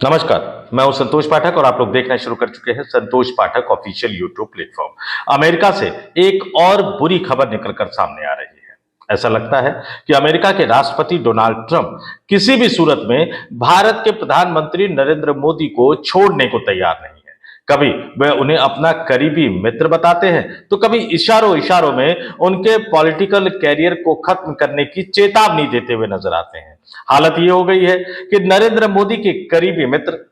नमस्कार, मैं हूं संतोष पाठक और आप लोग देखना शुरू कर चुके हैं संतोष पाठक ऑफिशियल यूट्यूब प्लेटफॉर्म। अमेरिका से एक और बुरी खबर निकलकर सामने आ रही है। ऐसा लगता है कि अमेरिका के राष्ट्रपति डोनाल्ड ट्रंप किसी भी सूरत में भारत के प्रधानमंत्री नरेंद्र मोदी को छोड़ने को तैयार नहीं है। कभी वह उन्हें अपना करीबी मित्र बताते हैं तो कभी इशारों इशारों में उनके पॉलिटिकल कैरियर को खत्म करने की चेतावनी देते हुए नजर आते हैं। हालत ये हो गई है कि नरेंद्र मोदी के करीबी मित्र,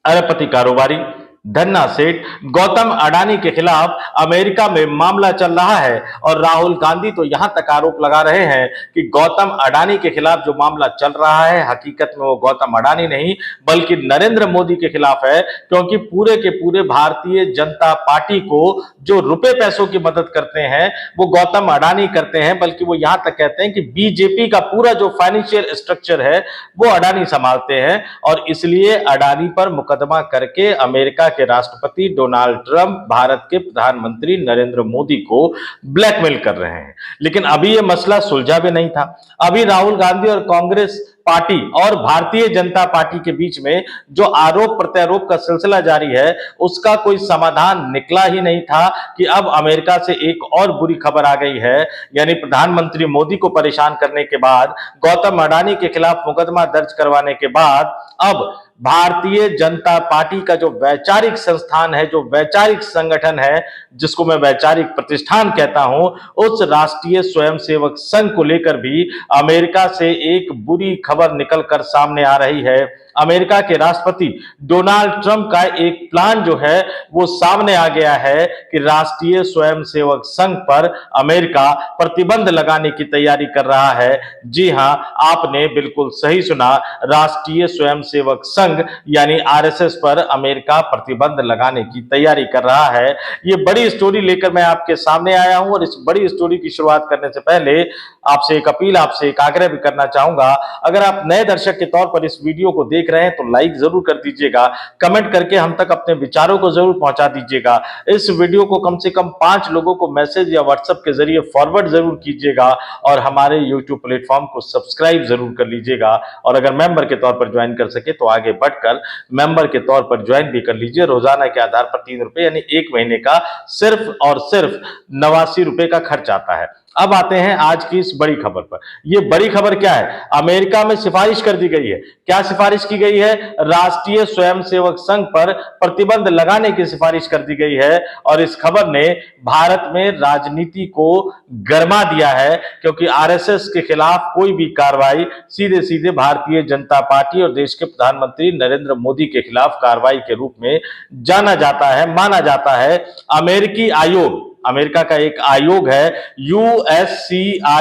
अरबपति कारोबारी, धन्ना सेठ गौतम अडानी के खिलाफ अमेरिका में मामला चल रहा है और राहुल गांधी तो यहां तक आरोप लगा रहे हैं कि गौतम अडानी के खिलाफ जो मामला चल रहा है हकीकत में वो गौतम अडानी नहीं बल्कि नरेंद्र मोदी के खिलाफ है, क्योंकि पूरे के पूरे भारतीय जनता पार्टी को जो रुपए पैसों की मदद करते हैं वो गौतम अडानी करते हैं। बल्कि वो यहां तक कहते हैं कि बीजेपी का पूरा जो फाइनेंशियल स्ट्रक्चर है वो अडानी संभालते हैं और इसलिए अडानी पर मुकदमा करके अमेरिका के राष्ट्रपति डोनाल्ड ट्रंप भारत के प्रधानमंत्री नरेंद्र मोदी को ब्लैकमेल कर रहे हैं। लेकिन अभी यह मसला सुलझा भी नहीं था। अभी राहुल गांधी और कांग्रेस पार्टी और भारतीय जनता पार्टी के बीच में जो आरोप प्रत्यारोप का सिलसिला जारी है उसका कोई समाधान निकला ही नहीं था कि अब अमेरिका से एक और बुरी खबर आ गई है। यानी प्रधानमंत्री मोदी को परेशान करने के बाद, गौतम अडानी के खिलाफ मुकदमा दर्ज करवाने के बाद अब भारतीय जनता पार्टी का जो वैचारिक संस्थान है, जो वैचारिक संगठन है, जिसको मैं वैचारिक प्रतिष्ठान कहता हूं, उस राष्ट्रीय स्वयंसेवक संघ को लेकर भी अमेरिका से एक बुरी खबर निकलकर सामने आ रही है। अमेरिका के राष्ट्रपति डोनाल्ड ट्रंप का एक प्लान जो है वो सामने आ गया है कि राष्ट्रीय स्वयंसेवक संघ पर अमेरिका प्रतिबंध लगाने की तैयारी कर रहा है। जी हां, आपने बिल्कुल सही सुना, राष्ट्रीय स्वयंसेवक संघ यानी आरएसएस पर अमेरिका प्रतिबंध लगाने की तैयारी कर रहा है। ये बड़ी स्टोरी लेकर मैं आपके सामने आया हूं और इस बड़ी स्टोरी की शुरुआत करने से पहले आपसे एक अपील, आपसे एक आग्रह भी करना चाहूंगा। अगर आप नए दर्शक के तौर पर इस वीडियो को देख रहे हैं तो लाइक जरूर कर दीजिएगा, कमेंट करके हम तक अपने विचारों को जरूर पहुंचा दीजिएगा। इस वीडियो को कम से कम 5 लोगों को मैसेज या व्हाट्सएप के जरिए फॉरवर्ड जरूर कीजिएगा और हमारे यूट्यूब प्लेटफॉर्म को सब्सक्राइब जरूर कर लीजिएगा। और अगर मेंबर के तौर पर ज्वाइन कर सके तो आगे बढ़कर मेंबर के तौर पर ज्वाइन भी कर लीजिए। रोजाना के आधार पर 3 रुपए यानी 1 महीने का सिर्फ और सिर्फ 89 रुपए का खर्च आता है। अब आते हैं आज की इस बड़ी खबर पर। यह बड़ी खबर क्या है? अमेरिका में सिफारिश कर दी गई है। क्या सिफारिश की गई है? राष्ट्रीय स्वयंसेवक संघ पर प्रतिबंध लगाने की सिफारिश कर दी गई है और इस खबर ने भारत में राजनीति को गरमा दिया है, क्योंकि आरएसएस के खिलाफ कोई भी कार्रवाई सीधे सीधे भारतीय जनता पार्टी और देश के प्रधानमंत्री नरेंद्र मोदी के खिलाफ कार्रवाई के रूप में जाना जाता है, माना जाता है। अमेरिकी आयोग, अमेरिका का एक आयोग है USCIRF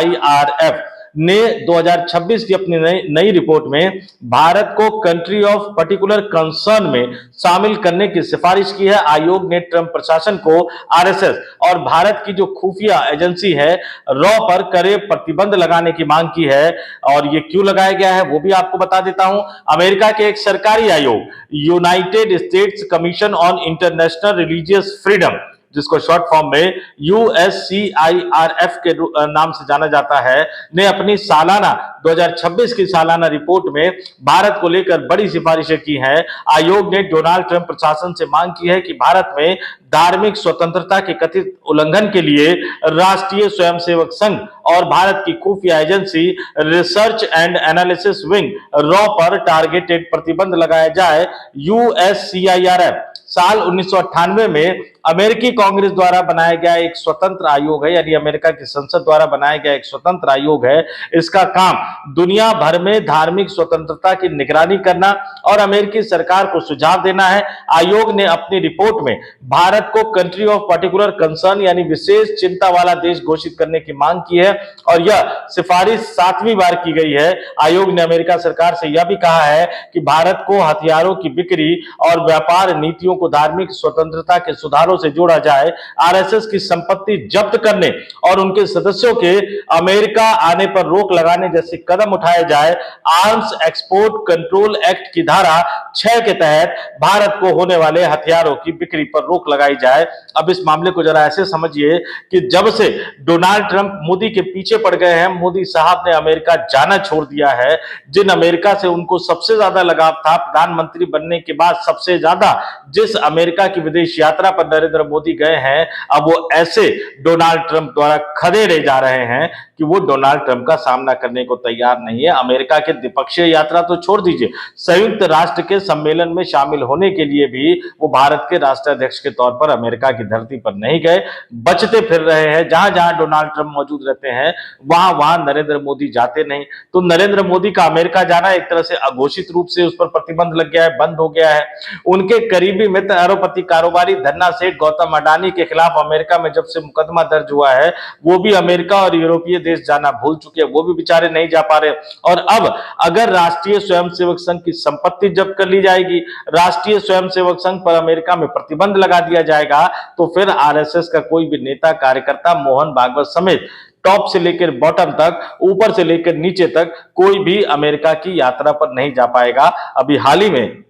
ने 2026 की अपनी नई रिपोर्ट में भारत को कंट्री ऑफ पर्टिकुलर कंसर्न में शामिल करने की सिफारिश की है। आयोग ने ट्रंप प्रशासन को आरएसएस और भारत की जो खुफिया एजेंसी है रॉ पर कड़े प्रतिबंध लगाने की मांग की है। और ये क्यों लगाया गया है वो भी आपको बता देता हूं। अमेरिका के एक सरकारी आयोग United states commission on international religious freedom, जिसको शॉर्ट फॉर्म में USCIRF के नाम से जाना जाता है, ने अपनी सालाना 2026 की सालाना रिपोर्ट में भारत को लेकर बड़ी सिफारिशें की हैं। आयोग ने डोनाल्ड ट्रंप प्रशासन से मांग की है कि भारत में धार्मिक स्वतंत्रता के कथित उल्लंघन के लिए राष्ट्रीय स्वयंसेवक संघ और भारत की खुफिया agency research and analysis wing raw पर टारगेटेड प्रतिबंध लगाया जाए। USCIRF साल 1998 में अमेरिकी कांग्रेस द्वारा बनाया गया एक स्वतंत्र आयोग है, यानी अमेरिका की संसद द्वारा बनाया गया एक स्वतंत्र आयोग है। इसका काम दुनिया भर में धार्मिक स्वतंत्रता की निगरानी करना और अमेरिकी सरकार को सुझाव देना है। आयोग ने अपनी रिपोर्ट में भारत को कंट्री ऑफ पर्टिकुलर कंसर्न यानी विशेष चिंता वाला देश घोषित करने की मांग की है और यह सिफारिश 7वीं बार की गई है। आयोग ने अमेरिका सरकार से यह भी कहा है कि भारत को हथियारों की बिक्री और व्यापार नीतियों को धार्मिक स्वतंत्रता के सुधारों से जोड़ा जाए, आरएसएस की संपत्ति जब्त करने और उनके सदस्यों के अमेरिका आने पर रोक लगाने जैसे कदम उठाए जाए। आर्म्स एक्सपोर्ट कंट्रोल एक्ट की धारा 6 के तहत भारत को होने वाले हथियारों की बिक्री पर रोक लगाई बनाई जाए। अब इस मामले को जरा ऐसे समझिए कि जब से डोनाल्ड ट्रंप मोदी के पीछे पड़ गए हैं, मोदी साहब ने अमेरिका जाना छोड़ दिया है। जिन अमेरिका से उनको सबसे ज्यादा लगाव था, प्रधानमंत्री बनने के बाद सबसे ज्यादा जिस अमेरिका की विदेश यात्रा पर नरेंद्र मोदी गए हैं, अब वो ऐसे डोनाल्ड ट्रंप द्वारा खड़े रह जा रहे हैं कि वो डोनाल्ड ट्रंप का सामना करने को तैयार नहीं है। अमेरिका के द्विपक्षीय यात्रा तो छोड़ दीजिए, संयुक्त राष्ट्र के सम्मेलन में शामिल होने के लिए भी वो भारत के राष्ट्राध्यक्ष के तौर पर अमेरिका की धरती पर नहीं गए, बचते फिर रहे हैं। जहां जहां डोनाल्ड ट्रंप मौजूद रहते हैं, वहां वहां नरेंद्र मोदी जाते नहीं। तो नरेंद्र मोदी का अमेरिका जाना एक तरह से अघोषित रूप से उस पर प्रतिबंध लग गया है, बंद हो गया है। उनके करीबी मित्र अरबपति कारोबारी धन्ना सेठ गौतम अडानी के खिलाफ अमेरिका में जब से मुकदमा दर्ज हुआ है, वो भी अमेरिका और यूरोपीय देश जाना भूल चुके हैं, वो भी बेचारे नहीं जा पा रहे। और अब अगर राष्ट्रीय स्वयंसेवक संघ की संपत्ति जब्त कर ली जाएगी, राष्ट्रीय स्वयंसेवक संघ पर अमेरिका में प्रतिबंध लगा दिया जाएगा, तो फिर आरएसएस का कोई भी नेता कार्यकर्ता, मोहन भागवत समेत टॉप से लेकर बॉटम तक, ऊपर से लेकर नीचे तक कोई भी अमेरिका की यात्रा पर नहीं जा पाएगा। अभी हाल ही में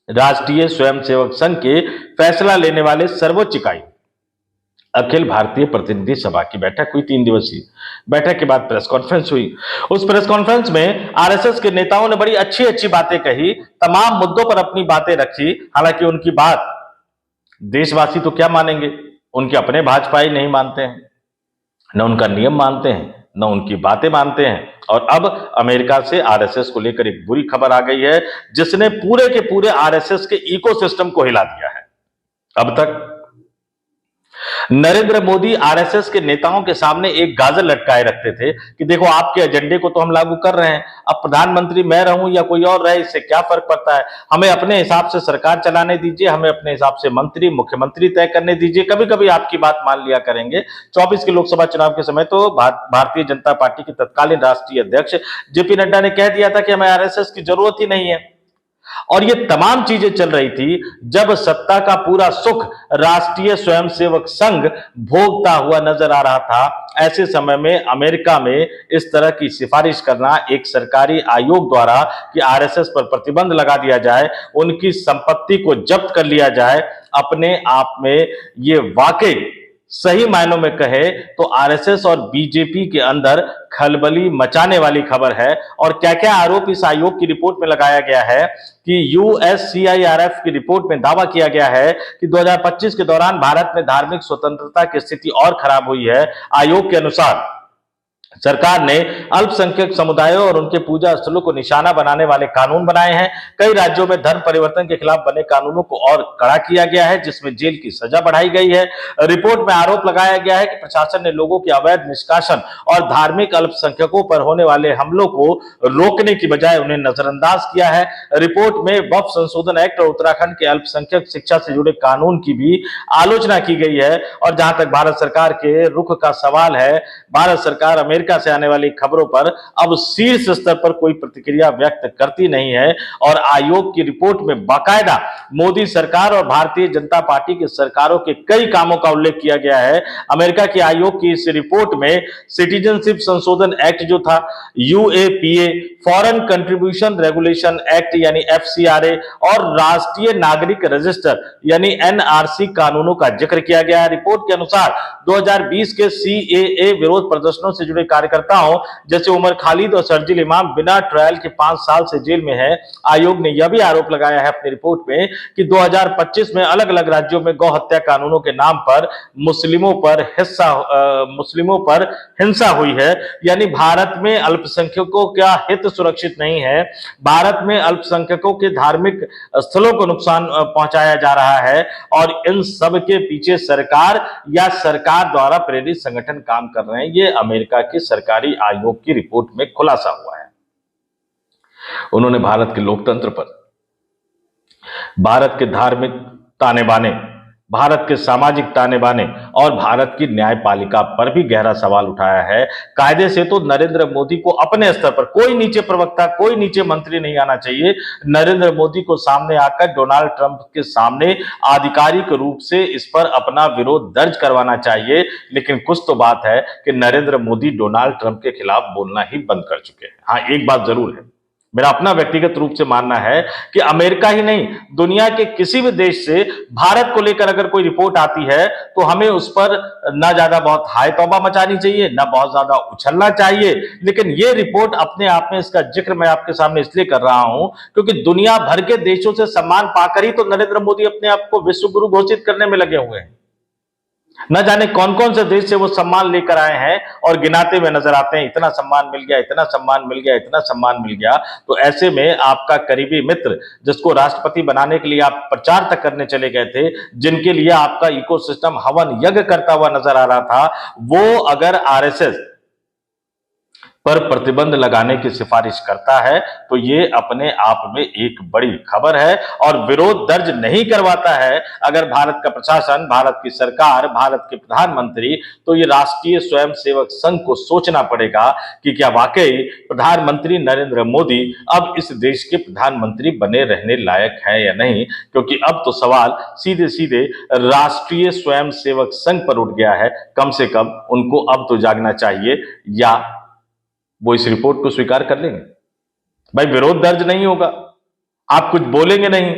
राष्ट्रीय स्वयंसेवक संघ के फैसला लेने वाले सर्वोच्च इकाई अखिल भारतीय प्रतिनिधि सभा की बैठक हुई, 3 दिवसीय बैठक के बाद प्रेस कॉन्फ्रेंस हुई। उस प्रेस कॉन्फ्रेंस में आरएसएस के नेताओं ने बड़ी अच्छी अच्छी बातें कही, तमाम मुद्दों पर अपनी बातें रखी। हालांकि उनकी बात देशवासी तो क्या मानेंगे, उनके अपने भाजपा ही नहीं मानते हैं, न उनका नियम मानते हैं, न उनकी बातें मानते हैं। और अब अमेरिका से आरएसएस को लेकर एक बुरी खबर आ गई है, जिसने पूरे के पूरे आरएसएस के इकोसिस्टम को हिला दिया है। अब तक नरेंद्र मोदी आरएसएस के नेताओं के सामने एक गाजर लटकाए रखते थे कि देखो आपके एजेंडे को तो हम लागू कर रहे हैं, अब प्रधानमंत्री मैं रहूं या कोई और रहे, इससे क्या फर्क पड़ता है, हमें अपने हिसाब से सरकार चलाने दीजिए, हमें अपने हिसाब से मंत्री मुख्यमंत्री तय करने दीजिए, कभी कभी आपकी बात मान लिया करेंगे। 24 के लोकसभा चुनाव के समय तो भारतीय जनता पार्टी के तत्कालीन राष्ट्रीय अध्यक्ष जेपी नड्डा ने कह दिया था कि हमें आरएसएस की जरूरत ही नहीं है। और ये तमाम चीजें चल रही थी जब सत्ता का पूरा सुख राष्ट्रीय स्वयंसेवक संघ भोगता हुआ नजर आ रहा था। ऐसे समय में अमेरिका में इस तरह की सिफारिश करना एक सरकारी आयोग द्वारा कि आरएसएस पर प्रतिबंध लगा दिया जाए, उनकी संपत्ति को जब्त कर लिया जाए, अपने आप में ये वाकई सही मायनों में कहे तो आरएसएस और बीजेपी के अंदर खलबली मचाने वाली खबर है। और क्या क्या आरोप इस आयोग की रिपोर्ट में लगाया गया है कि यूएससीआईआरएफ की रिपोर्ट में दावा किया गया है कि 2025 के दौरान भारत में धार्मिक स्वतंत्रता की स्थिति और खराब हुई है। आयोग के अनुसार सरकार ने अल्पसंख्यक समुदायों और उनके पूजा स्थलों को निशाना बनाने वाले कानून बनाए हैं। कई राज्यों में धर्म परिवर्तन के खिलाफ बने कानूनों को और कड़ा किया गया है, जिसमें जेल की सजा बढ़ाई गई है। रिपोर्ट में आरोप लगाया गया है कि प्रशासन ने लोगों के अवैध निष्कासन और धार्मिक अल्पसंख्यकों पर होने वाले हमलों को रोकने की बजाय उन्हें नजरअंदाज किया है। रिपोर्ट में वक्फ संशोधन एक्ट और उत्तराखंड के अल्पसंख्यक शिक्षा से जुड़े कानून की भी आलोचना की गई है। और जहां तक भारत सरकार के रुख का सवाल है, भारत सरकार अमेरिका से आने वाली खबरों पर अब शीर्ष स्तर पर कोई प्रतिक्रिया व्यक्त करती नहीं है। और आयोग की रिपोर्ट में बाकायदा मोदी सरकार और भारतीय जनता पार्टी की सरकारों के कई कामों का उल्लेख किया गया है। अमेरिका के आयोग की इस रिपोर्ट में सिटीजनशिप संशोधन एक्ट जो था, UAPA, foreign contribution regulation act यानी एफसीआरए और राष्ट्रीय नागरिक रजिस्टर यानी एनआरसी कानूनों का जिक्र किया गया है। रिपोर्ट के अनुसार 2020 के सीएए विरोध प्रदर्शनों से जुड़े कार्यकर्ताओं जैसे उमर खालिद और शर्जील इमाम बिना ट्रायल के 5 साल से जेल में है। आयोग ने यह भी आरोप लगाया है अपनी रिपोर्ट में कि 2025 में अलग अलग राज्यों में गौ हत्या कानूनों के नाम पर मुस्लिमों पर हिंसा हुई है। यानी भारत में अल्पसंख्यकों का हित सुरक्षित नहीं है, भारत में अल्पसंख्यकों के धार्मिक स्थलों को नुकसान पहुंचाया जा रहा है और इन सब के पीछे सरकार या सरकार द्वारा प्रेरित संगठन काम कर रहे हैं। ये अमेरिका के सरकारी आयोग की रिपोर्ट में खुलासा हुआ है। उन्होंने भारत के लोकतंत्र पर, भारत के धार्मिक ताने बाने, भारत के सामाजिक ताने बाने और भारत की न्यायपालिका पर भी गहरा सवाल उठाया है। कायदे से तो नरेंद्र मोदी को अपने स्तर पर कोई नीचे प्रवक्ता, कोई नीचे मंत्री नहीं आना चाहिए। नरेंद्र मोदी को सामने आकर डोनाल्ड ट्रंप के सामने आधिकारिक रूप से इस पर अपना विरोध दर्ज करवाना चाहिए। लेकिन कुछ तो बात है कि नरेंद्र मोदी डोनाल्ड ट्रंप के खिलाफ बोलना ही बंद कर चुके हैं। हाँ, एक बात जरूर है, मेरा अपना व्यक्तिगत रूप से मानना है कि अमेरिका ही नहीं, दुनिया के किसी भी देश से भारत को लेकर अगर कोई रिपोर्ट आती है तो हमें उस पर ना ज्यादा बहुत हाय तौबा मचानी चाहिए, ना बहुत ज्यादा उछलना चाहिए। लेकिन ये रिपोर्ट अपने आप में, इसका जिक्र मैं आपके सामने इसलिए कर रहा हूं क्योंकि दुनिया भर के देशों से सम्मान पाकर ही तो नरेंद्र मोदी अपने आप को विश्व गुरु घोषित करने में लगे हुए हैं। न जाने कौन कौन से देश से वो सम्मान लेकर आए हैं और गिनाते हुए नजर आते हैं, इतना सम्मान मिल गया, इतना सम्मान मिल गया, इतना सम्मान मिल गया। तो ऐसे में आपका करीबी मित्र, जिसको राष्ट्रपति बनाने के लिए आप प्रचार तक करने चले गए थे, जिनके लिए आपका इकोसिस्टम हवन यज्ञ करता हुआ नजर आ रहा था, वो अगर आरएसएस पर प्रतिबंध लगाने की सिफारिश करता है तो ये अपने आप में एक बड़ी खबर है। और विरोध दर्ज नहीं करवाता है अगर भारत का प्रशासन, भारत की सरकार, भारत के प्रधानमंत्री, तो ये राष्ट्रीय स्वयंसेवक संघ को सोचना पड़ेगा कि क्या वाकई प्रधानमंत्री नरेंद्र मोदी अब इस देश के प्रधानमंत्री बने रहने लायक है या नहीं। क्योंकि अब तो सवाल सीधे सीधे राष्ट्रीय स्वयंसेवक संघ पर उठ गया है। कम से कम उनको अब तो जागना चाहिए, या वो इस रिपोर्ट को स्वीकार कर लेंगे। भाई विरोध दर्ज नहीं होगा, आप कुछ बोलेंगे नहीं,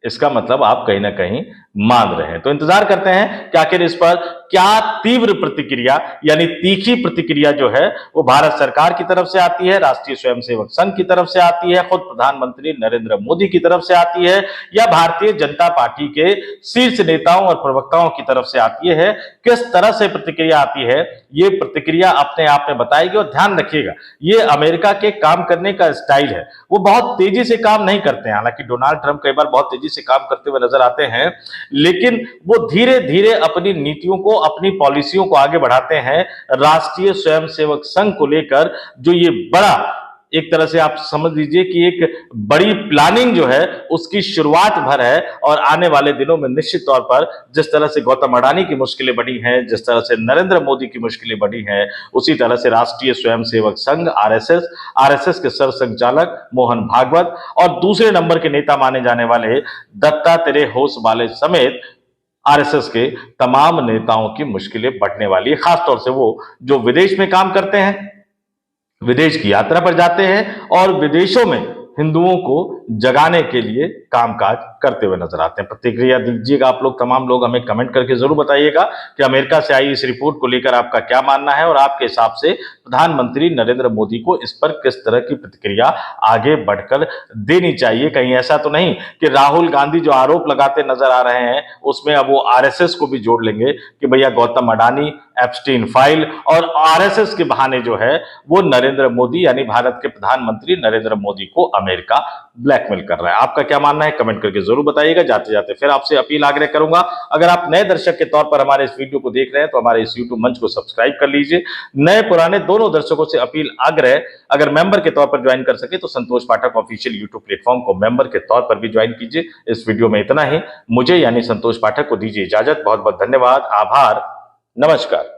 इसका मतलब आप कहीं ना कहीं मान रहे हैं। तो इंतजार करते हैं कि आखिर इस पर क्या तीव्र प्रतिक्रिया यानी तीखी प्रतिक्रिया जो है वो भारत सरकार की तरफ से आती है, राष्ट्रीय स्वयंसेवक संघ की तरफ से आती है, खुद प्रधानमंत्री नरेंद्र मोदी की तरफ से आती है, या भारतीय जनता पार्टी के शीर्ष नेताओं और प्रवक्ताओं की तरफ से आती है। किस तरह से प्रतिक्रिया आती है ये प्रतिक्रिया अपने आप में बताएगी। और ध्यान रखिएगा, ये अमेरिका के काम करने का स्टाइल है, वो बहुत तेजी से काम नहीं करते हैं। हालांकि डोनाल्ड ट्रंप कई बार बहुत तेजी से काम करते हुए नजर आते हैं, लेकिन वो धीरे धीरे अपनी नीतियों को, अपनी पॉलिसियों को आगे बढ़ाते हैं। राष्ट्रीय स्वयंसेवक संघ को लेकर जो ये बड़ा, एक तरह से आप समझ लीजिए कि एक बड़ी प्लानिंग जो है उसकी शुरुआत भर है। और आने वाले दिनों में निश्चित तौर पर जिस तरह से गौतम अडानी की मुश्किलें बढ़ी हैं, जिस तरह से नरेंद्र मोदी की मुश्किलें बढ़ी हैं, उसी तरह से राष्ट्रीय स्वयंसेवक संघ आरएसएस के सरसंघचालक मोहन भागवत और दूसरे नंबर के नेता माने जाने वाले दत्तात्रेय होसबाले समेत आरएसएस के तमाम नेताओं की मुश्किलें बढ़ने वाली है। खासतौर से वो जो विदेश में काम करते हैं, विदेश की यात्रा पर जाते हैं और विदेशों में हिंदुओं को जगाने के लिए कामकाज करते हुए नजर आते हैं। प्रतिक्रिया दीजिएगा आप लोग, तमाम लोग हमें कमेंट करके जरूर बताइएगा कि अमेरिका से आई इस रिपोर्ट को लेकर आपका क्या मानना है और आपके हिसाब से प्रधानमंत्री नरेंद्र मोदी को इस पर किस तरह की प्रतिक्रिया आगे बढ़कर देनी चाहिए। कहीं ऐसा तो नहीं कि राहुल गांधी जो आरोप लगाते नजर आ रहे हैं उसमें अब वो आरएसएस को भी जोड़ लेंगे कि भैया गौतम अडानी, एप्स्टीन फाइल और आरएसएस के बहाने जो है वो नरेंद्र मोदी यानी भारत के प्रधानमंत्री नरेंद्र मोदी को अमेरिका ब्लैकमेल कर रहा है। आपका क्या मानना है कमेंट करके जरूर बताइएगा। जाते जाते फिर आपसे अपील आग्रह करूंगा, अगर आप नए दर्शक के तौर पर हमारे इस वीडियो को देख रहे हैं तो हमारे इस यूट्यूब मंच को सब्सक्राइब कर लीजिए। नए पुराने दोनों दर्शकों से अपील आग्रह, अगर मेंबर के तौर पर ज्वाइन कर सके तो संतोष पाठक ऑफिशियल यूट्यूब प्लेटफॉर्म को मेंबर के तौर पर भी ज्वाइन कीजिए। इस वीडियो में इतना ही। मुझे यानी संतोष पाठक को दीजिए इजाजत। बहुत बहुत धन्यवाद, आभार, नमस्कार।